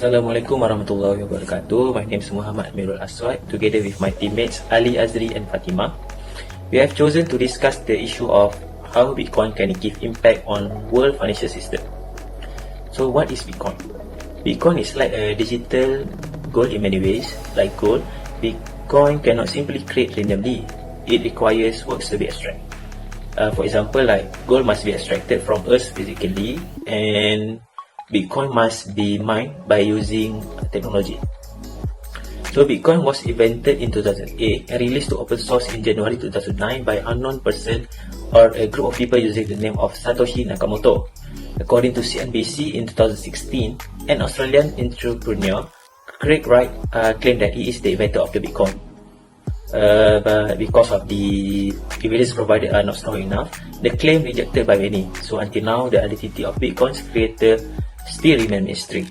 Assalamualaikum warahmatullahi wabarakatuh. My name is Muhammad Amirul Aswad, together with my teammates Ali, Azri and Fatima. We have chosen to discuss the issue of how Bitcoin can give impact on world financial system. So what is Bitcoin? Bitcoin is like a digital gold in many ways. Like gold, Bitcoin cannot simply create randomly. It requires works to be extracted. For example, like gold must be extracted from earth physically, and Bitcoin must be mined by using technology. So Bitcoin was invented in 2008 and released to open source in January 2009 by an unknown person or a group of people using the name of Satoshi Nakamoto. According to CNBC in 2016, an Australian entrepreneur, Craig Wright, claimed that he is the inventor of the Bitcoin. But because of the evidence provided are not strong enough, the claim rejected by many. So until now, the identity of Bitcoin's creator still remain mystery.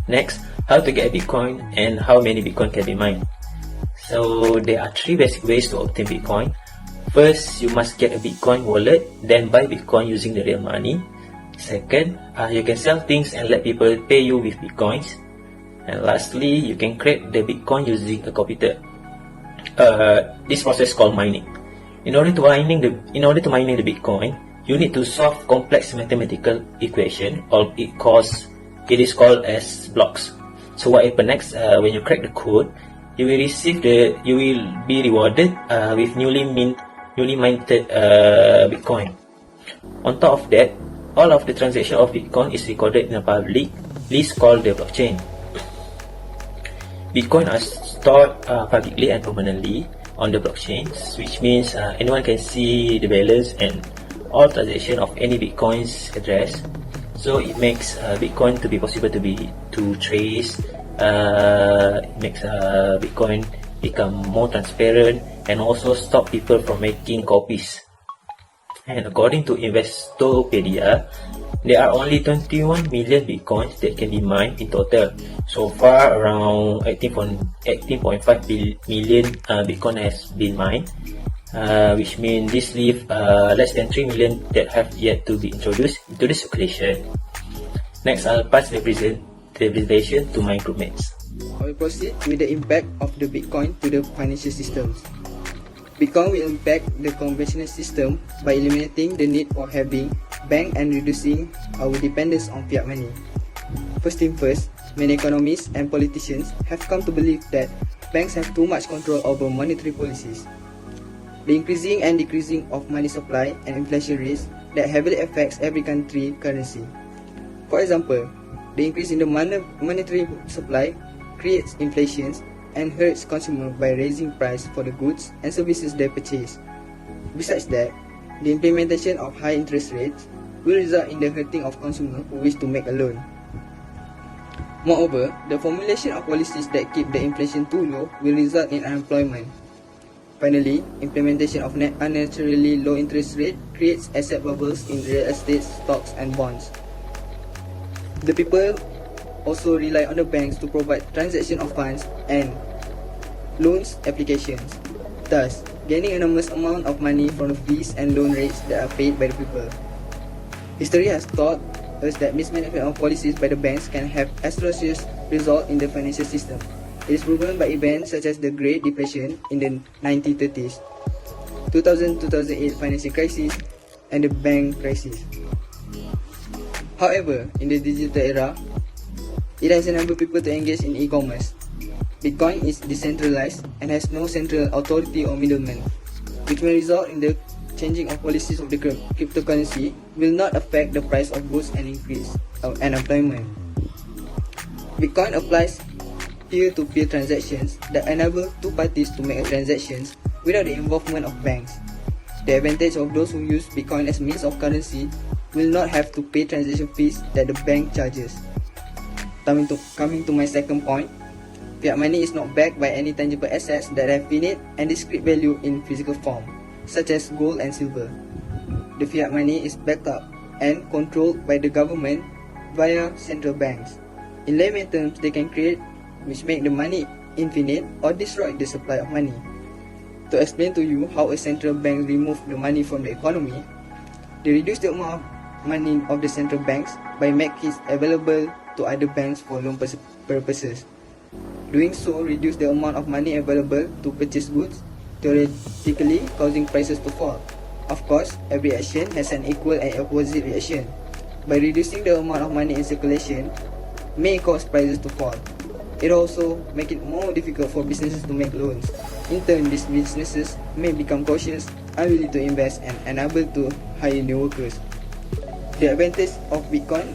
Next, how to get a Bitcoin and how many Bitcoin can be mined. So there are three basic ways to obtain Bitcoin. First, you must get a Bitcoin wallet, then buy Bitcoin using the real money. Second, you can sell things and let people pay you with Bitcoins. And lastly, you can create the Bitcoin using a computer. This process is called mining. In order to mining the Bitcoin, you need to solve complex mathematical equation, or it is called as blocks. So what happens next? When you crack the code, you will be rewarded with newly minted Bitcoin. On top of that, all of the transaction of Bitcoin is recorded in a public list called the blockchain. Bitcoin are stored publicly and permanently on the blockchain, which means anyone can see the balance and all transaction of any Bitcoin's address. So it makes Bitcoin to be possible to trace. It makes Bitcoin become more transparent and also stop people from making copies. And according to Investopedia, there are only 21 million Bitcoins that can be mined in total. So far, around 18.5 million Bitcoin has been mined, which means this leaves less than 3 million that have yet to be introduced into the circulation. Next, I'll pass the presentation to my groupmates. I will proceed with the impact of the Bitcoin to the financial systems. Bitcoin will impact the conventional system by eliminating the need for having bank and reducing our dependence on fiat money. First thing first, many economists and politicians have come to believe that banks have too much control over monetary policies. The increasing and decreasing of money supply and inflation rates that heavily affects every country's currency. For example, the increase in the monetary supply creates inflation and hurts consumers by raising price for the goods and services they purchase. Besides that, the implementation of high interest rates will result in the hurting of consumers who wish to make a loan. Moreover, the formulation of policies that keep the inflation too low will result in unemployment. Finally, implementation of unnaturally low interest rate creates asset bubbles in real estate, stocks and bonds. The people also rely on the banks to provide transaction of funds and loans applications, thus gaining enormous amount of money from the fees and loan rates that are paid by the people. History has taught us that mismanagement of policies by the banks can have atrocious results in the financial system. It is proven by events such as the Great Depression in the 1930s, 2000-2008 financial crisis, and the bank crisis. However, in the digital era, it has enabled people to engage in e-commerce. Bitcoin is decentralized and has no central authority or middleman, which may result in the changing of policies of the cryptocurrency will not affect the price of goods and increase unemployment. Bitcoin applies peer-to-peer transactions that enable two parties to make transactions without the involvement of banks. The advantage of those who use Bitcoin as means of currency will not have to pay transaction fees that the bank charges. Coming to my second point, fiat money is not backed by any tangible assets that have finite and discrete value in physical form, such as gold and silver. The fiat money is backed up and controlled by the government via central banks. In layman terms, they can create, which make the money infinite, or destroy the supply of money. To explain to you how a central bank removes the money from the economy, they reduce the amount of money of the central banks by making it available to other banks for loan purposes. Doing so reduces the amount of money available to purchase goods, theoretically causing prices to fall. Of course, every action has an equal and opposite reaction. By reducing the amount of money in circulation may cause prices to fall. It also makes it more difficult for businesses to make loans. In turn, these businesses may become cautious, unwilling to invest, and unable to hire new workers. The advantage of Bitcoin,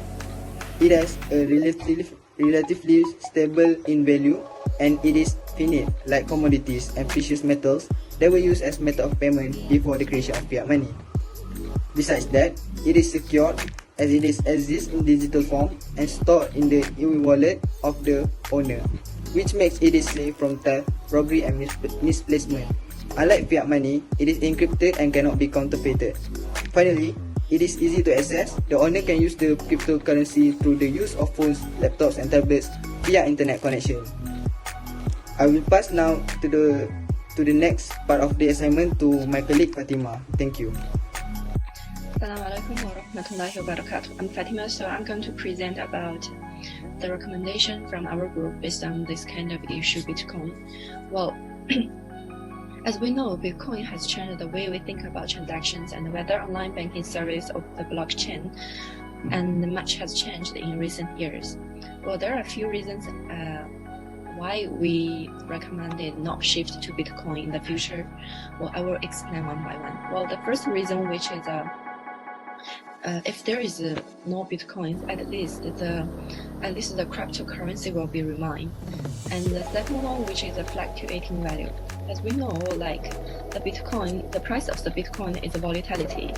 it has a relatively stable in value, and it is finite, like commodities and precious metals that were used as method of payment before the creation of fiat money. Besides that, it is secure as it exists in digital form and stored in the e-wallet of the owner, which makes it safe from theft, robbery, and misplacement. Unlike fiat money, it is encrypted and cannot be counterfeited. Finally, it is easy to access. The owner can use the cryptocurrency through the use of phones, laptops, and tablets via internet connection. I will pass now to the next part of the assignment to my colleague Fatima. Thank you. Assalamualaikum warahmatullahi wabarakatuh. I'm Fatima, so I'm going to present about the recommendation from our group based on this kind of issue, Bitcoin. Well, as we know, Bitcoin has changed the way we think about transactions and whether online banking service of the blockchain, and much has changed in recent years. Well, there are a few reasons why we recommended not shift to Bitcoin in the future. Well, I will explain one by one. Well, the first reason, which is if there is no Bitcoin, at least the cryptocurrency will be remain. And the second one, which is a fluctuating value. As we know, like the price of the Bitcoin is a volatility.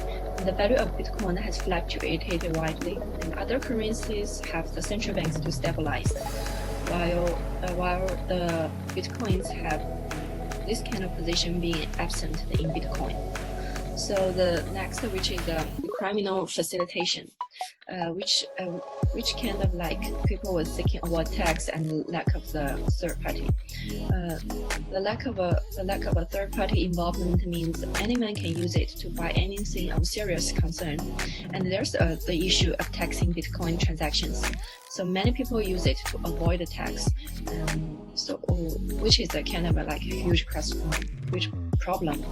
The value of Bitcoin has fluctuated widely, and other currencies have the central banks to stabilize, while the Bitcoins have this kind of position being absent in Bitcoin. So the next, which is criminal facilitation, which kind of like people were seeking avoid tax and lack of the third party. The lack of a third party involvement means anyone can use it to buy anything of serious concern, and there's the issue of taxing Bitcoin transactions. So many people use it to avoid the tax, which is a kind of like a huge problem.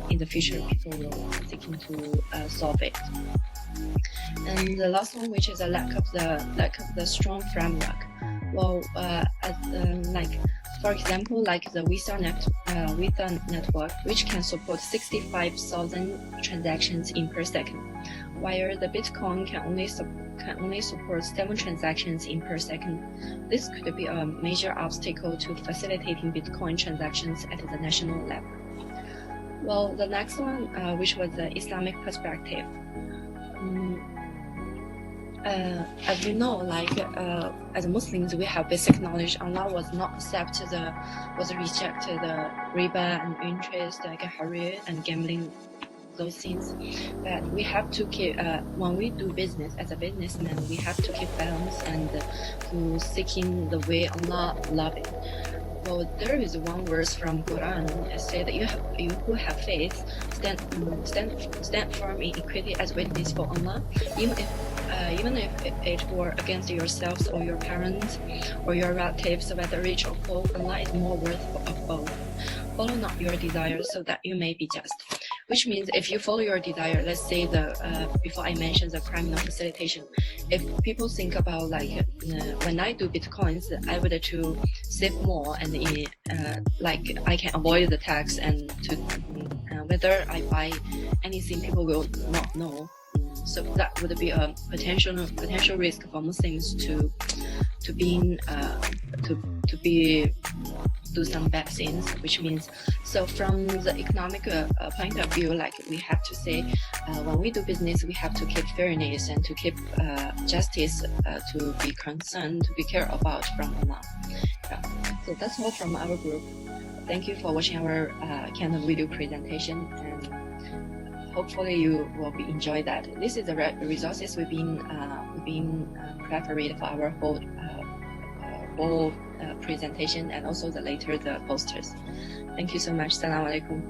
In the future, people will seeking to solve it. And the last one, which is a lack of the strong framework. Well, for example, like the Visa network, which can support 65,000 transactions per second, while the Bitcoin can only support 7 transactions per second. This could be a major obstacle to facilitating Bitcoin transactions at the national level. Well, the next one, which was the Islamic perspective. As we know, as Muslims, we have basic knowledge. Allah was rejected the riba and interest, like haram and gambling, those things. But we have to keep, when we do business as a businessman, we have to keep balance and to seeking the way Allah love it. Well, there is one verse from Quran that says that you who have faith stand firm in equity as witness for Allah, even if it were against yourselves or your parents or your relatives, whether rich or poor. Allah is more worth of both. Follow not your desires, so that you may be just. Which means if you follow your desire, let's say before I mentioned the criminal facilitation, if people think about when I do Bitcoins, I would to save more and I can avoid the tax and to whether I buy anything people will not know. So that would be a potential risk for Muslims to do some bad things, which means, so from the economic point of view, we have to say when we do business, we have to keep fairness and to keep justice, to be concerned, to be care about from Allah. Yeah. So that's all from our group. Thank you for watching our kind of video presentation, and hopefully you will enjoy that. This is the resources we've been prepared for our whole presentation, and also the posters. Thank you so much. Assalamu alaikum.